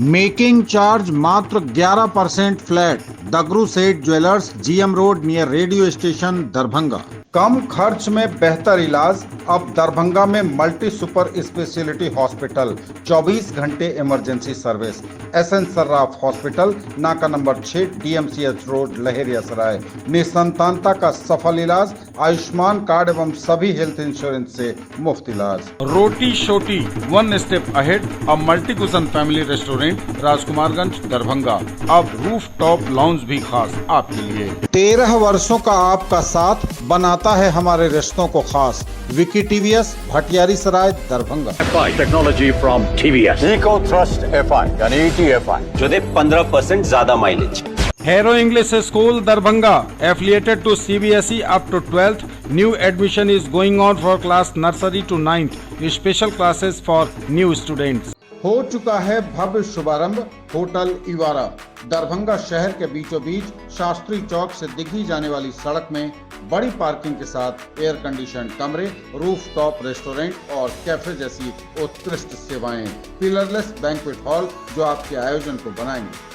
Making charge मात्र 11% flat. Dagru Seth jewellers, GM road near radio station, Darbhanga. कम खर्च में बेहतर इलाज अब दरभंगा में मल्टी सुपर स्पेशलिटी हॉस्पिटल, 24 घंटे emergency service. SN Sarraf hospital, नाका नंबर 6, डीएमसीएच रोड, लहेरियासराय। निसंतानता का सफल इलाज, आयुष्मान कार्ड एवं सभी हेल्थ इंश्योरेंस से मुफ्त इलाज। रोटी शोटी, one step ahead, a multi cushion family restaurant, Rajkumarganj, Darbhanga. अब रूफ टॉप लाउंज भी खास आपके लिए। 13 वर्षों का आपका साथ बनाता है हमारे रिश्तों को खास। Vicky TVS, Bhatiyari Sarai, Darbhanga. Technology from TVS, eco thrust FI यानी ईटीएफआई, जो दे 15% ज्यादा mileage. Hero English School, Darbhanga, affiliated to CBSE up to 12th. New admission is going on for class nursery to 9th. Special classes for new students. हो चुका है भव्य शुभारंभ hotel इवारा। Darbhanga शहर के बीचों बीच शास्त्री चौक से दिघी जाने वाली सड़क में बड़ी पार्किंग के साथ एयर कंडीशन कमरे, रूफ टॉप रेस्टोरेंट और कैफे जैसी उत्कृष्ट सेवाएं। पिलरलेस बैंक्वेट हॉल जो आपके आयोजन को बनाएंगे।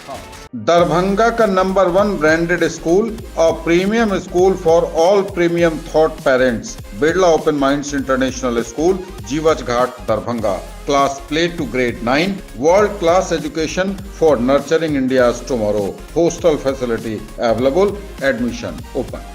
दरभंगा का नंबर 1 ब्रांडेड स्कूल और premium school for all premium thought parents, Birla open minds international school, Jiwach Ghat, Darbhanga. Class play to grade 9, world class education for nurturing India's tomorrow. Hostel facility available, admission open.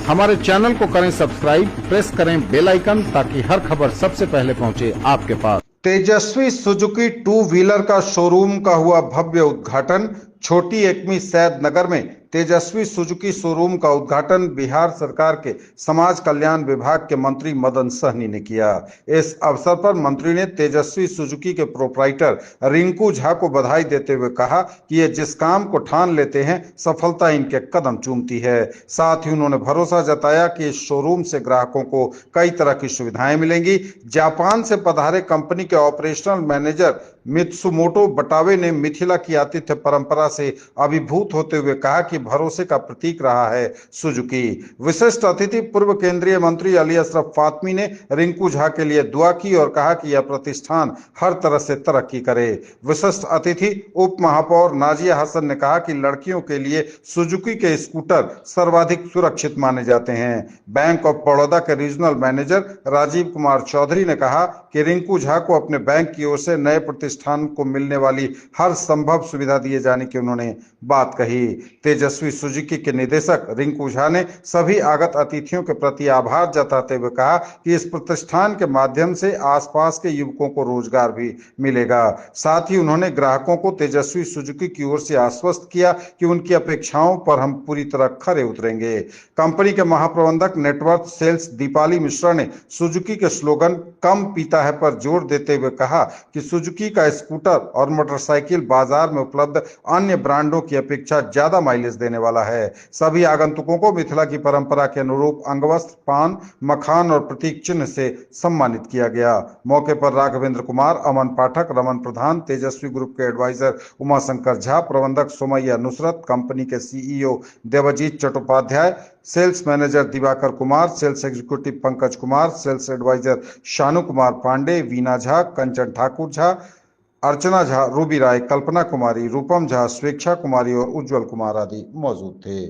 हमारे channel को करें subscribe, press करें bell icon ताकि हर खबर सबसे पहले पहुंचे आपके पास। तेजस्वी सुजुकी 2 व्हीलर का शोरूम का हुआ भव्य उद्घाटन। छोटी एकमी सैद नगर में तेजस्वी सुजुकी शोरूम का उद्घाटन बिहार सरकार के समाज कल्याण विभाग के मंत्री मदन सहनी ने किया। इस अवसर पर मंत्री ने तेजस्वी सुजुकी के प्रोप्राइटर रिंकू झा को बधाई देते हुए कहा कि ये जिस काम को ठान लेते हैं सफलता इनके कदम चूमती है। साथ ही उन्होंने भरोसा जताया कि इस शोरूम से ग्राहकों को कई तरह की सुविधाएं मिलेंगी। जापान से पधारे कंपनी के ऑपरेशनल मैनेजर मित्सुमोटो बटावे ने मिथिला की आतिथ्य परंपरा से अभिभूत होते हुए कहा कि भरोसे का प्रतीक रहा है सुजुकी। विशिष्ट अतिथि पूर्व केंद्रीय मंत्री अली अशरफ फातमी ने रिंकू झा के लिए दुआ की और कहा कि यह प्रतिष्ठान हर तरह से तरक्की करे। विशिष्ट अतिथि उप महापौर नाजिया हसन ने कहा कि लड़कियों के लिए सुजुकी के स्कूटर सर्वाधिक सुरक्षित माने जाते हैं। बैंक ऑफ बड़ौदा के रीजनल मैनेजर राजीव कुमार चौधरी ने कहा कि रिंकू झा को अपने बैंक की ओर से नए प्रतिष्ठान को मिलने वाली हर संभव सुविधा दिए जाने की उन्होंने बात कही। तेजस्वी सुजुकी के निदेशक रिंकू झा ने सभी आगत अतिथियों के प्रति आभार जताते हुए कहा कि इस प्रतिष्ठान के माध्यम से आसपास के युवकों को रोजगार भी मिलेगा। साथ ही उन्होंने ग्राहकों को तेजस्वी सुजुकी की ओर से आश्वस्त किया कि उनकी अपेक्षाओं पर हम पूरी तरह खरे उतरेंगे। कंपनी के महाप्रबंधक नेटवर्क सेल्स दीपाली मिश्रा ने सुजुकी के स्लोगन कम पीता है पर जोर देते हुए कहा कि सुजुकी का स्कूटर और मोटरसाइकिल बाजार में उपलब्ध अन्य ब्रांडों की अपेक्षा ज्यादा माइलेज देने वाला है। सभी आगंतुकों को मिथिला की परंपरा के अनुरूप अंगवस्त्र, पान, मखान और प्रतीक चिन्ह से सम्मानित किया गया। मौके पर राघवेंद्र कुमार, अमन पाठक, रमन प्रधान, तेजस्वी ग्रुप के एडवाइजर उमाशंकर झा, प्रबंधक सुमैया नुसरत, कंपनी के CEO Devjit Chattopadhyay, sales manager Diwakar Kumar, sales executive Pankaj Kumar, sales adviser Shanu Kumar Pandey, Veena Jha, Kanchan Thakur Jha, Archana Jha, Ruby Rai, Kalpana Kumari, Rupam Jha, Swechha Kumari और उज्जवल कुमार आदि मौजूद थे।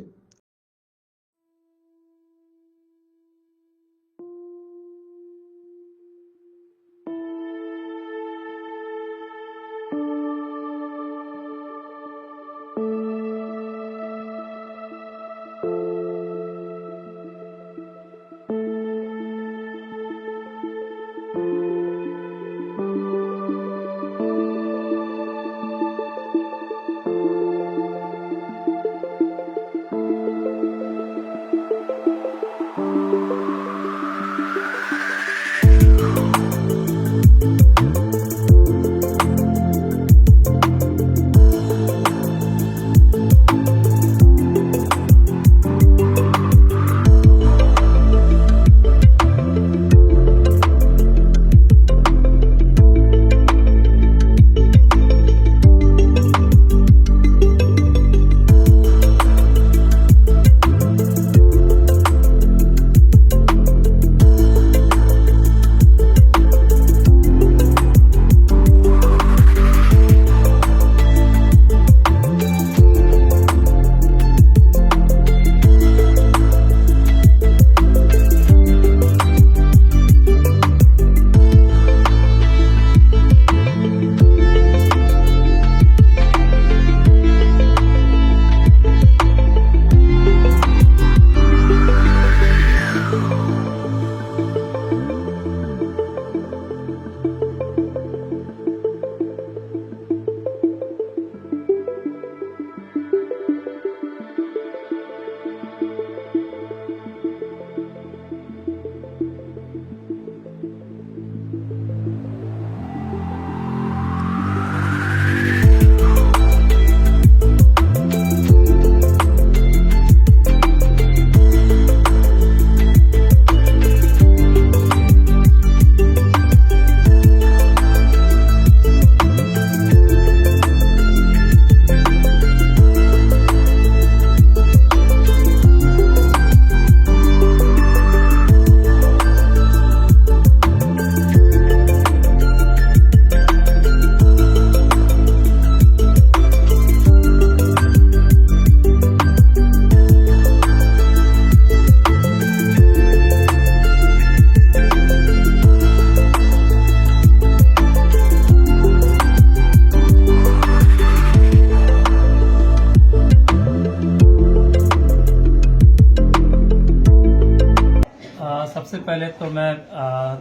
तो मैं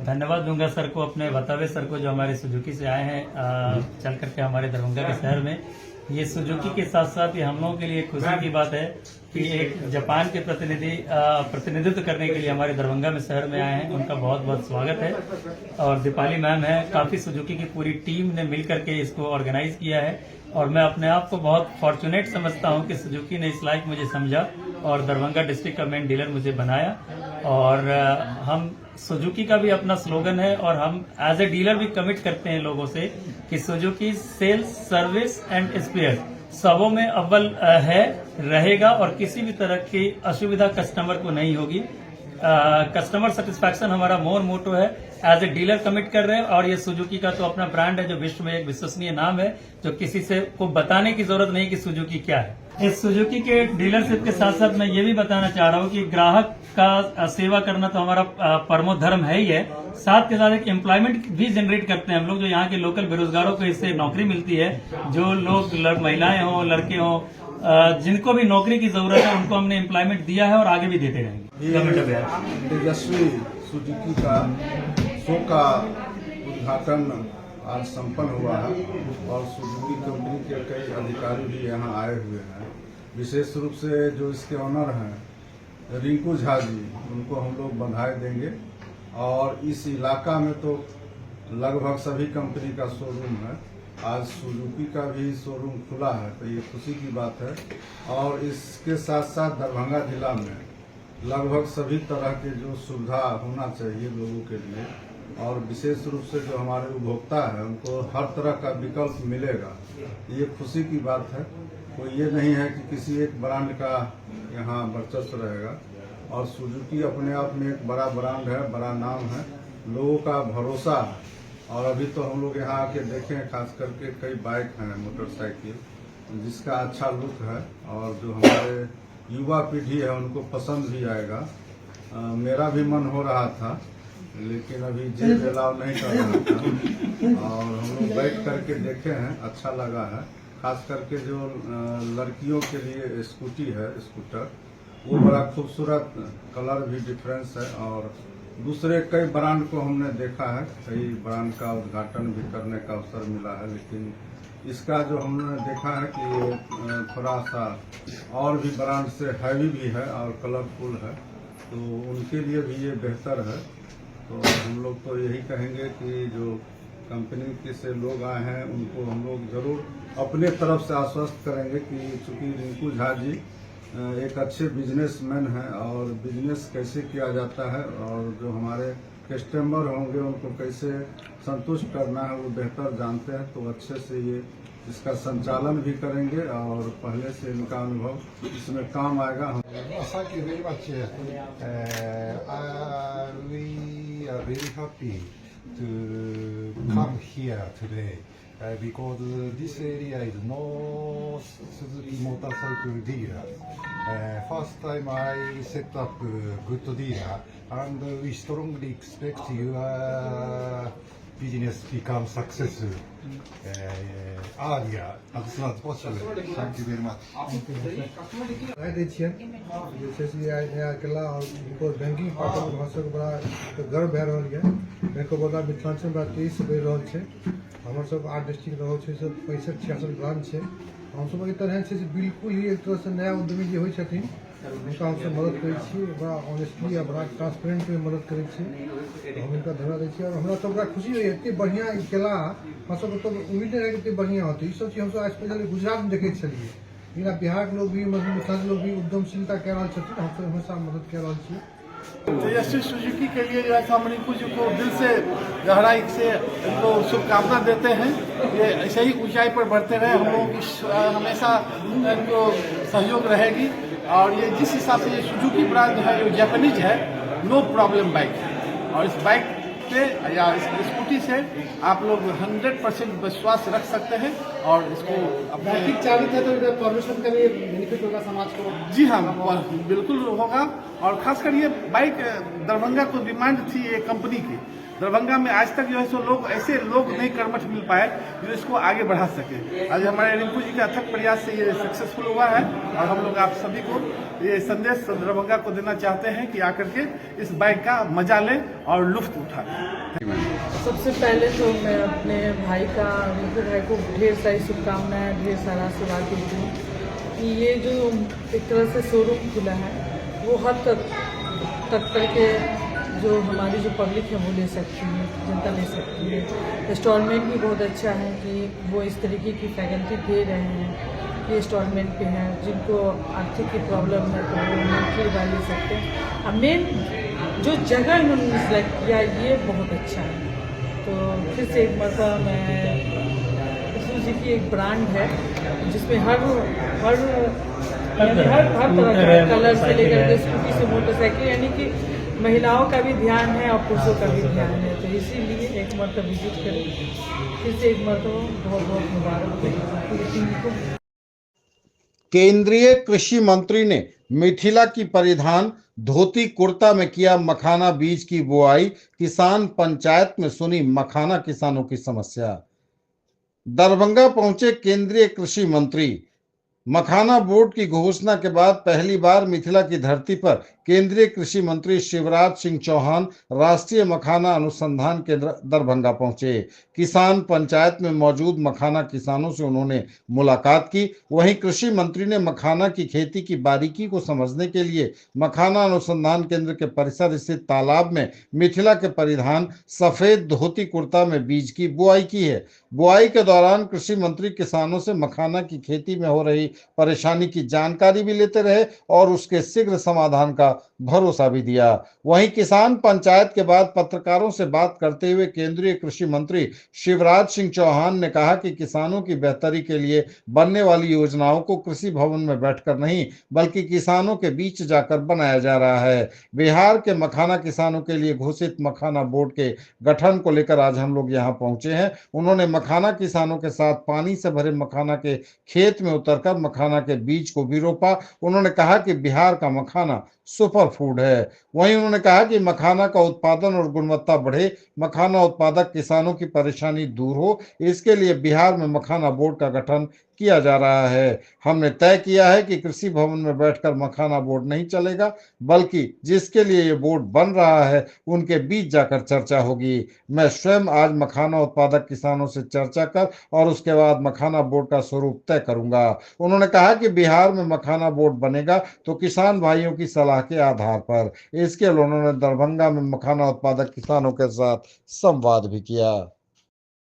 धन्यवाद दूंगा सर को, अपने बतावे सर को, जो हमारे सुजुकी से आए हैं चल करके हमारे दरभंगा के शहर में। ये सुजुकी के साथ साथ ये हम लोगों के लिए खुशी की बात है कि एक जापान के प्रतिनिधित्व करने के लिए हमारे दरभंगा में शहर में आए हैं। उनका बहुत बहुत स्वागत है। और दीपाली मैम है, काफी सुजुकी की पूरी टीम ने मिल करके इसको ऑर्गेनाइज किया है और मैं अपने आप को बहुत फॉर्चुनेट समझता हूं कि सुजुकी ने इस लायक मुझे समझा और दरभंगा डिस्ट्रिक्ट का मेन डीलर मुझे बनाया। और हम सुजुकी का भी अपना स्लोगन है और हम एज ए डीलर भी कमिट करते हैं लोगों से कि Suzuki sales, service and spare सबों में अव्वल है, रहेगा और किसी भी तरह की असुविधा कस्टमर को नहीं होगी। कस्टमर सेटिस्फैक्शन हमारा मोटो है, एज ए डीलर कमिट कर रहे हैं। और ये सुजुकी का तो अपना ब्रांड है जो विश्व में एक विश्वसनीय नाम है, जो किसी से को बताने की जरूरत नहीं कि सुजुकी क्या है। इस सुजुकी के डीलरशिप के साथ साथ मैं ये भी बताना चाह रहा हूँ कि ग्राहक का सेवा करना तो हमारा परमो धर्म है ही है। साथ के साथ एक एम्प्लॉयमेंट भी जनरेट करते हैं हम लोग, जो यहाँ के लोकल बेरोजगारों को इससे नौकरी मिलती है। जो लोग महिलाएं हों, लड़के हों, जिनको भी नौकरी की जरूरत है उनको हमने एम्प्लॉयमेंट दिया है और आगे भी देते रहेंगे। तेजस्वी सुजुकी का शो का उद्घाटन आज संपन्न हुआ है और सुजुकी कंपनी के कई अधिकारी भी यहाँ आए हुए हैं। विशेष रूप से जो इसके ऑनर हैं रिंकू झा जी, उनको हम लोग बधाई देंगे। और इस इलाका में तो लगभग सभी कंपनी का शोरूम है, आज सुजुकी का भी शोरूम खुला है, तो ये खुशी की बात है। और इसके साथ साथ दरभंगा जिला में लगभग सभी तरह के जो सुविधा होना चाहिए लोगों के लिए, और विशेष रूप से जो हमारे उपभोक्ता है उनको हर तरह का विकल्प मिलेगा, ये खुशी की बात है। कोई ये नहीं है कि किसी एक ब्रांड का यहाँ वर्चस्व रहेगा। और सुजुकी अपने आप में एक बड़ा ब्रांड है, बड़ा नाम है, लोगों का भरोसा है। और अभी तो हम लोग यहाँ आके देखें, खास करके कई बाइक हैं, मोटरसाइकिल, जिसका अच्छा लुक है और जो हमारे युवा पीढ़ी है उनको पसंद भी आएगा। मेरा भी मन हो रहा था लेकिन अभी जेब अलाउ नहीं कर रहा था और हम लोग बैठ करके देखे हैं, अच्छा लगा है। खास करके जो लड़कियों के लिए स्कूटी है, स्कूटर, वो बड़ा खूबसूरत, कलर भी डिफरेंस है। और दूसरे कई ब्रांड को हमने देखा है, कई ब्रांड का उद्घाटन भी करने का अवसर मिला है, लेकिन इसका जो हमने देखा है कि ये थोड़ा सा और भी ब्रांड से हैवी भी है और कलरफुल है, तो उनके लिए भी ये बेहतर है। तो हम लोग तो यही कहेंगे कि जो कंपनी के से लोग आए हैं उनको हम लोग जरूर अपने तरफ से आश्वस्त करेंगे कि चूंकि रिंकू झा जी एक अच्छे बिजनेसमैन हैं और बिजनेस कैसे किया जाता है और जो हमारे कस्टमर होंगे उनको कैसे संतुष्ट करना है वो बेहतर जानते हैं, तो अच्छे से ये इसका संचालन भी करेंगे और पहले से इनका अनुभव इसमें काम आएगा। Thank you very much. We are very happy to come here today because this area is no Suzuki motorcycle dealer. First time I set up good dealer, and we strongly expect your business become successful earlier as soon as possible. Thank you very much. दै छियै जे छै से नया केला और banking partner भाषा के बड़ा गर्व भए रहल यऽ। बैंक ऑफ बड़ौदा मिथिलांचल बड़ा तेजी से बढ़ि रहल छै। हमर सब 8 डिस्ट्रिक्ट रहल छै, सब 65-66 ब्रांच छै। हम सब एक तरह छै बिल्कुल ही एक तरह से नया उद्यमी जे होइ छथिन उनका हमसब मदद करै छी, बड़ा ऑनेस्टली आ बड़ा ट्रांसपेरेंट में मदद करै छी। हम इनका धन्यवाद दै छी और हमरा तो बड़ा खुशी होइए एते बढ़िया केला हम सब तो उम्मीद नहीं एते बढ़िया होते। ई सब चीज हम सब स्पेशली गुजरात में देखे छलिए, लेकिन बिहार के लोग भी, मिथिलांचल लोग भी उद्यमशीलता कह रहा छथिन, हम सब हमेशा मदद कह रहा छी। तेजस्वी सुजुकी के लिए जो है हम रिंकू जी को दिल से गहराई से उनको शुभकामना देते हैं। ये ऐसे ही ऊंचाई पर बढ़ते रहे, हम लोगों की हमेशा इनको सहयोग रहेगी। और ये जिस हिसाब से ये सुजुकी ब्रांड है, जो जापानीज है, नो प्रॉब्लम बाइक है। और इस बाइक से या इस स्कूटी से आप लोग 100% विश्वास रख सकते हैं और इसको अपने चालित है तो परमिशन का भी बेनिफिट होगा समाज को। जी हाँ, बिल्कुल होगा। और खासकर ये बाइक दरभंगा को डिमांड थी ये कंपनी की, दरभंगा में आज तक जो है सो लोग ऐसे लोग नहीं कर्मठ मिल पाए जो इसको आगे बढ़ा सके। आज हमारे रिंकू जी के अथक प्रयास से ये सक्सेसफुल हुआ है और हम लोग आप सभी को ये संदेश दरभंगा को देना चाहते हैं कि आकर के इस बाइक का मजा लें और लुत्फ उठाएं। सबसे पहले तो मैं अपने भाई का रिंकू भाई को ढेर सारी शुभकामनाएं, ढेर सारा आशीर्वाद देती हूँ कि ये जो एक तरह से शोरूम खुला है वो हद तक करके जो हमारी जो पब्लिक है वो ले सकती है, जनता ले सकती है। इंस्टॉलमेंट भी बहुत अच्छा है कि वो इस तरीके की फैकल्टी दे रहे हैं कि इंस्टॉलमेंट पे हैं, जिनको आर्थिक की प्रॉब्लम है तो वो मंथली ले सकते हैं। अब मेन जो जगह इन्होंने सेलेक्ट किया ये बहुत अच्छा है। तो फिर से एक मरतबा मैं सुजुकी एक ब्रांड है जिसमें हर तरह का कलर से लेकर के स्कूटी से मोटरसाइकिल, यानी कि महिलाओं का भी ध्यान है और पुरुषों का भी ध्यान है। तो इसीलिए एक मरतबा विजिट करें। फिर से एक मरतबा बहुत बहुत मुबारक पूरी टीम को। केंद्रीय कृषि मंत्री ने मिथिला की परिधान धोती कुर्ता में किया मखाना बीज की बुआई। किसान पंचायत में सुनी मखाना किसानों की समस्या। दरभंगा पहुंचे केंद्रीय कृषि मंत्री। मखाना बोर्ड की घोषणा के बाद पहली बार मिथिला की धरती पर केंद्रीय कृषि मंत्री शिवराज सिंह चौहान राष्ट्रीय मखाना अनुसंधान केंद्र दरभंगा पहुंचे। किसान पंचायत में मौजूद मखाना किसानों से उन्होंने मुलाकात की। वहीं कृषि मंत्री ने मखाना की खेती की बारीकी को समझने के लिए मखाना अनुसंधान केंद्र के परिसर स्थित तालाब में मिथिला के परिधान सफेद धोती कुर्ता में बीज की बुआई की है। बुआई के दौरान कृषि मंत्री किसानों से मखाना की खेती में हो रही परेशानी की जानकारी भी लेते रहे और उसके शीघ्र समाधान का भरोसा भी दिया। वहीं किसान पंचायत के बाद पत्रकारों से बात करते हुए केंद्रीय कृषि मंत्री शिवराज सिंह चौहान ने कहा कि किसानों की बेहतरी के लिए बनने वाली योजनाओं को कृषि भवन में बैठकर नहीं बल्कि किसानों के बीच जाकर बनाया जा रहा है। बिहार के मखाना किसानों के लिए घोषित मखाना बोर्ड के गठन को लेकर आज हम लोग यहाँ पहुंचे हैं। उन्होंने मखाना किसानों के साथ पानी से भरे मखाना के खेत में उतरकर मखाना के बीज को भी रोपा। उन्होंने कहा कि बिहार का मखाना सुपर फूड है। वहीं उन्होंने कहा कि मखाना का उत्पादन और गुणवत्ता बढ़े, मखाना उत्पादक किसानों की परेशानी दूर हो, इसके लिए बिहार में मखाना बोर्ड का गठन किया जा रहा है। हमने तय किया है कि कृषि भवन में बैठकर मखाना बोर्ड नहीं चलेगा बल्कि जिसके लिए ये बोर्ड बन रहा है उनके बीच जाकर चर्चा होगी। मैं स्वयं आज मखाना उत्पादक किसानों से चर्चा कर और उसके बाद मखाना बोर्ड का स्वरूप तय करूंगा। उन्होंने कहा कि बिहार में मखाना बोर्ड बनेगा तो किसान भाइयों की सलाह के आधार पर। इसके लिए उन्होंने दरभंगा में मखाना उत्पादक किसानों के साथ संवाद भी किया।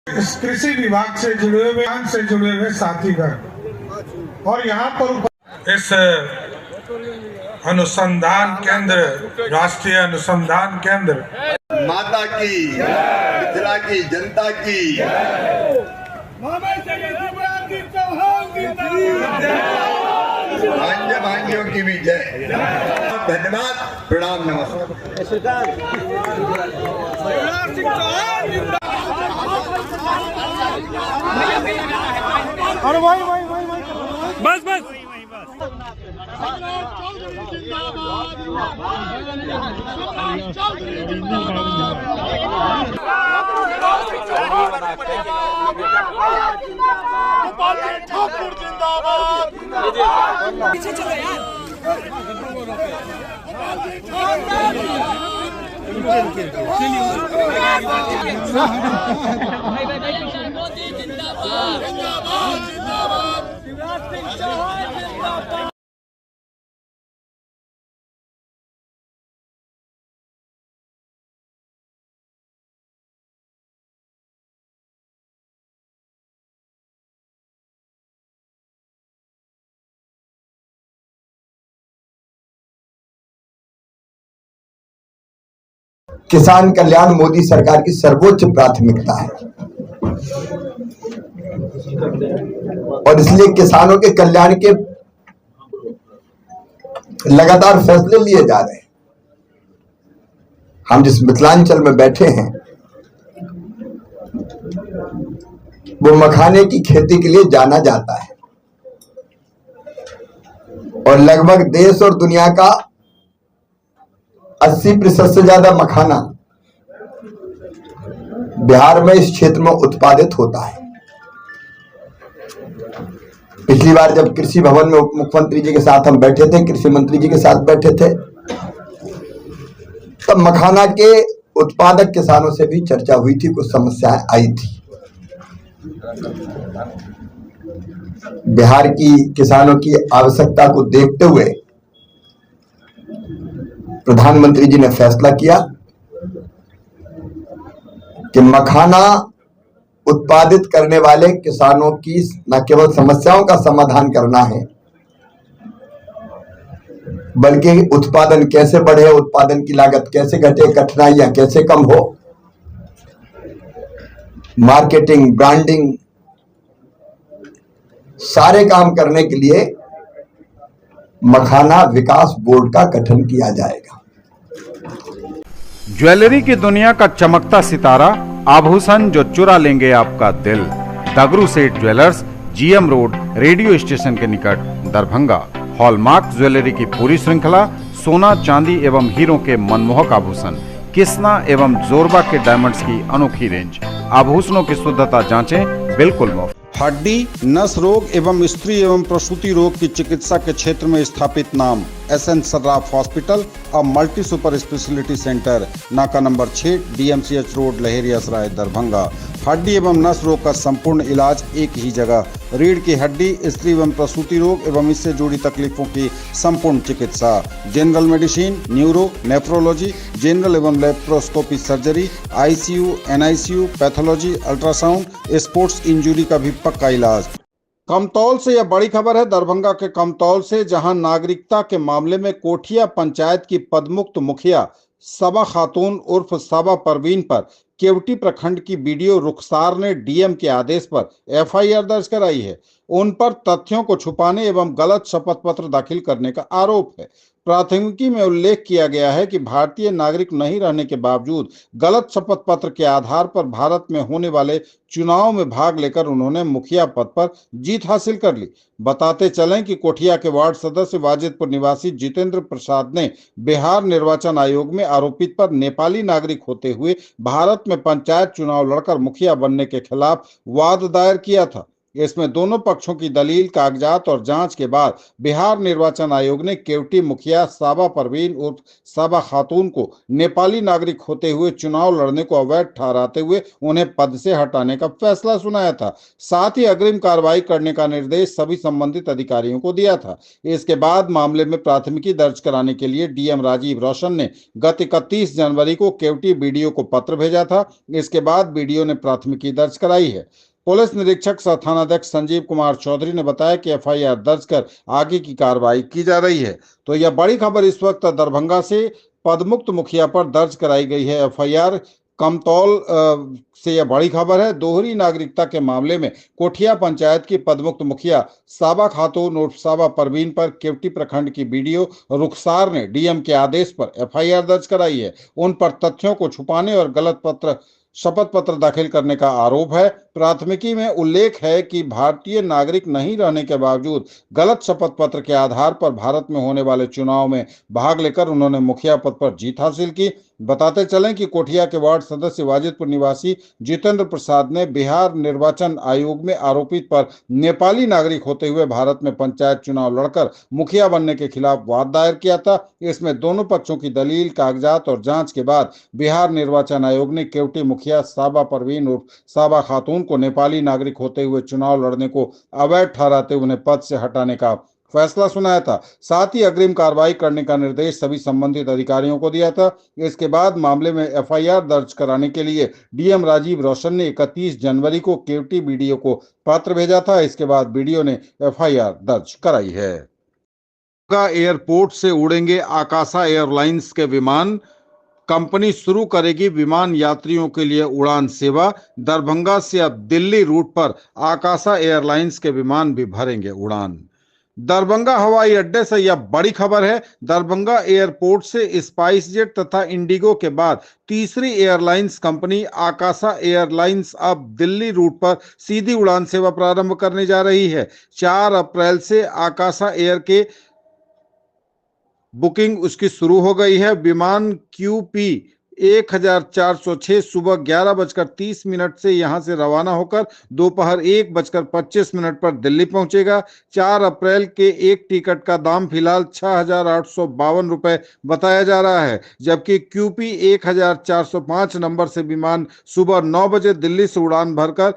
इस कृषि विभाग से जुड़े हुए साथीगण और यहाँ पर इस अनुसंधान केंद्र, राष्ट्रीय अनुसंधान केंद्र, माता की, मिथिला की जनता की, भांजियों की भी जय। धन्यवाद, प्रणाम, नमस्कार। अरे भाई बस ठाकुर जिंदाबाद। पीछे चलो यार। मोदी जिंदाबाद, जिंदाबाद, जिंदाबाद। शिवराज सिंह चौहान जिंदाबाद। किसान कल्याण मोदी सरकार की सर्वोच्च प्राथमिकता है और इसलिए किसानों के कल्याण के लगातार फैसले लिए जा रहे हैं। हम जिस मिथिलांचल में बैठे हैं वो मखाने की खेती के लिए जाना जाता है और लगभग देश और दुनिया का 80% से ज्यादा मखाना बिहार में इस क्षेत्र में उत्पादित होता है। पिछली बार जब कृषि भवन में उप मुख्यमंत्री जी के साथ हम बैठे थे, कृषि मंत्री जी के साथ बैठे थे, तब मखाना के उत्पादक किसानों से भी चर्चा हुई थी, कुछ समस्याएं आई थी। बिहार की किसानों की आवश्यकता को देखते हुए प्रधानमंत्री जी ने फैसला किया कि मखाना उत्पादित करने वाले किसानों की न केवल समस्याओं का समाधान करना है, बल्कि उत्पादन कैसे बढ़े, उत्पादन की लागत कैसे घटे, कठिनाइयां कैसे कम हो, मार्केटिंग, ब्रांडिंग, सारे काम करने के लिए मखाना विकास बोर्ड का गठन किया जाएगा। ज्वेलरी की दुनिया का चमकता सितारा, आभूषण जो चुरा लेंगे आपका दिल। दगरू Seth jewellers, GM road, radio station के निकट, दरभंगा। हॉलमार्क ज्वेलरी की पूरी श्रृंखला, सोना, चांदी एवं हीरों के मनमोहक आभूषण, किस्ना एवं जोरबा के डायमंड्स की अनोखी रेंज। आभूषणों की शुद्धता जांचें बिल्कुल मुफ्त। हड्डी, नस रोग एवं स्त्री एवं प्रसूति रोग की चिकित्सा के क्षेत्र में स्थापित नाम SN सर्राफ हॉस्पिटल, अब मल्टी सुपर स्पेशलिटी सेंटर, नाका number 6, DMCH road, Laheriasarai, Darbhanga. हड्डी एवं नस रोग का संपूर्ण इलाज एक ही जगह। रीढ़ की हड्डी, स्त्री एवं प्रसूति रोग एवं इससे जुड़ी तकलीफों की संपूर्ण चिकित्सा। General medicine, neuro, nephrology, general एवं laparoscopy surgery, ICU, NICU, pathology, ultrasound, sports injury का भी पक्का इलाज। कमतौल से यह बड़ी खबर है, दरभंगा के कमतौल से, जहां नागरिकता के मामले में कोठिया पंचायत की पदमुक्त मुखिया सबा खातून उर्फ सबा परवीन पर केवटी प्रखंड की बीडीओ रुखसार ने डीएम के आदेश पर FIR दर्ज कराई है। उन पर तथ्यों को छुपाने एवं गलत शपथ पत्र दाखिल करने का आरोप है। प्राथमिकी में उल्लेख किया गया है कि भारतीय नागरिक नहीं रहने के बावजूद गलत शपथ पत्र के आधार पर भारत में होने वाले चुनाव में भाग लेकर उन्होंने मुखिया पद पर जीत हासिल कर ली। बताते चलें कि कोठिया के वार्ड सदस्य वाजिदपुर निवासी जितेंद्र प्रसाद ने बिहार निर्वाचन आयोग में आरोपित पर नेपाली नागरिक होते हुए भारत में पंचायत चुनाव लड़कर मुखिया बनने के खिलाफ वाद दायर किया था। इसमें दोनों पक्षों की दलील, कागजात और जांच के बाद बिहार निर्वाचन आयोग ने केवटी मुखिया सबा परवीन उर्फ सबा खातून को नेपाली नागरिक होते हुए चुनाव लड़ने को अवैध ठहराते हुए उन्हें पद से हटाने का फैसला सुनाया था। साथ ही अग्रिम कार्रवाई करने का निर्देश सभी संबंधित अधिकारियों को दिया था। इसके बाद मामले में प्राथमिकी दर्ज कराने के लिए डीएम राजीव रोशन ने गत 31 जनवरी को केवटी बीडीओ को पत्र भेजा था। इसके बाद बीडीओ ने प्राथमिकी दर्ज कराई है। पुलिस निरीक्षक सह थानाध्यक्ष संजीव कुमार चौधरी ने बताया कि FIR दर्ज कर आगे की कार्रवाई की जा रही है। तो यह बड़ी खबर इस वक्त दरभंगा से पदमुक्त मुखिया पर दर्ज कराई गई है FIR। कमतौल से यह बड़ी खबर है। दोहरी नागरिकता के मामले में कोठिया पंचायत की पदमुक्त मुखिया सबा खातून उर्फ सबा परवीन पर केवटी प्रखंड की बीडीओ रुखसार ने डीएम के आदेश पर FIR दर्ज कराई है। उन पर तथ्यों को छुपाने और गलत शपथ पत्र दाखिल करने का आरोप है। प्राथमिकी में उल्लेख है कि भारतीय नागरिक नहीं रहने के बावजूद गलत शपथ पत्र के आधार पर भारत में होने वाले चुनाव में भाग लेकर उन्होंने मुखिया पद पर जीत हासिल की। बताते चलें कि कोठिया के वार्ड सदस्य वाजिदपुर निवासी जितेंद्र प्रसाद ने बिहार निर्वाचन आयोग में आरोपित पर नेपाली नागरिक होते हुए भारत में पंचायत चुनाव लड़कर मुखिया बनने के खिलाफ वाद दायर किया था। इसमें दोनों पक्षों की दलील, कागजात और जांच के बाद बिहार निर्वाचन आयोग ने केवटी मुखिया सबा परवीन उर्फ सबा खातून को नेपाली नागरिक होते हुए चुनाव लड़ने को अवैध ठहराते उन्हें पद से हटाने का फैसला सुनाया था। साथ ही अग्रिम कार्रवाई करने का निर्देश सभी संबंधित अधिकारियों को दिया था। इसके बाद मामले में FIR दर्ज कराने के लिए डीएम राजीव रोशन ने 31 जनवरी को केवटी बीडीओ को पत्र भेजा था। इसके बाद बीडीओ ने FIR दर्ज कराई है। एयरपोर्ट से उड़ेंगे आकाशा एयरलाइंस के विमान। कंपनी शुरू करेगी विमान यात्रियों के लिए उड़ान सेवा। दरभंगा से अब दिल्ली रूट पर आकाशा एयरलाइंस के विमान भी भरेंगे उड़ान। दरभंगा हवाई अड्डे से यह बड़ी खबर है। दरभंगा एयरपोर्ट से स्पाइस जेट तथा इंडिगो के बाद तीसरी एयरलाइंस कंपनी आकाशा एयरलाइंस अब दिल्ली रूट पर सीधी उड़ान सेवा प्रारंभ करने जा रही है। 4 अप्रैल से आकाशा एयर के बुकिंग उसकी शुरू हो गई है। विमान QP 1406 सुबह 11:30 से यहां से रवाना होकर दोपहर 1:25 पर दिल्ली पहुंचेगा। 4 अप्रैल के एक टिकट का दाम फिलहाल 6,852 रुपए बताया जा रहा है, जबकि QP 1405 नंबर से विमान सुबह 9 बजे दिल्ली से उड़ान भरकर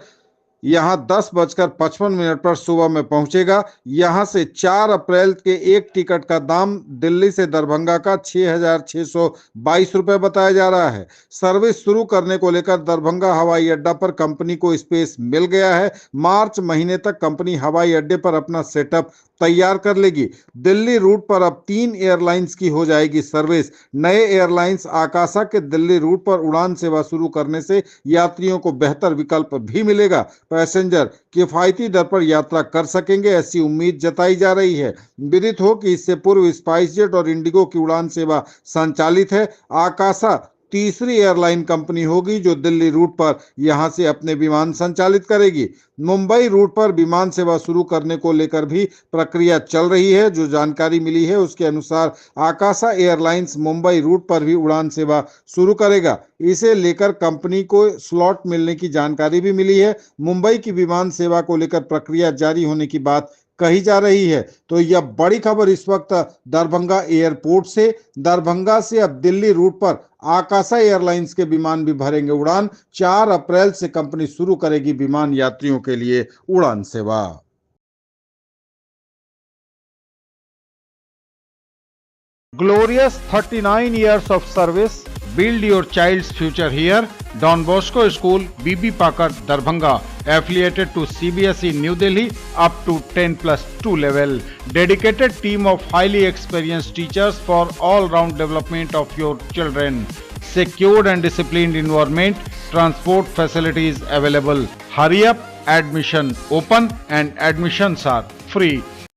यहां 10:55 पर सुबह में पहुंचेगा। यहां से 4 अप्रैल के एक टिकट का दाम दिल्ली से दरभंगा का 6,622 रुपए बताया जा रहा है। सर्विस शुरू करने को लेकर दरभंगा हवाई अड्डा पर कंपनी को स्पेस मिल गया है। मार्च महीने तक कंपनी हवाई अड्डे पर अपना सेटअप तैयार कर लेगी। दिल्ली रूट पर अब 3 एयरलाइंस की हो जाएगी सर्विस। नए एयरलाइंस आकाशा के दिल्ली रूट पर उड़ान सेवा शुरू करने से यात्रियों को बेहतर विकल्प भी मिलेगा। पैसेंजर किफायती दर पर यात्रा कर सकेंगे, ऐसी उम्मीद जताई जा रही है। विदित हो कि इससे पूर्व स्पाइसजेट और इंडिगो की उड़ान सेवा संचालित है। आकाशा तीसरी एयरलाइन कंपनी होगी जो दिल्ली रूट पर यहां से अपने विमान संचालित करेगी। मुंबई रूट पर विमान सेवा शुरू करने को लेकर भी प्रक्रिया चल रही है। जो जानकारी मिली है उसके अनुसार आकाशा एयरलाइंस मुंबई रूट पर भी उड़ान सेवा शुरू करेगा। इसे लेकर कंपनी को स्लॉट मिलने की जानकारी भी मिली है। मुंबई की विमान सेवा को लेकर प्रक्रिया जारी होने की बात कही जा रही है। तो यह बड़ी खबर इस वक्त दरभंगा एयरपोर्ट से। दरभंगा से अब दिल्ली रूट पर आकाशा एयरलाइंस के विमान भी भरेंगे उड़ान। 4 अप्रैल से कंपनी शुरू करेगी विमान यात्रियों के लिए उड़ान सेवा। Glorious 39 years of service. Build your child's future here. Don Bosco School, BB Pakar, Darbhanga, affiliated to CBSE New Delhi up to 10+2 level. Dedicated team of highly experienced teachers for all-round development of your children. Secured and disciplined environment. Transport facilities available. Hurry up, admission open and admissions are free.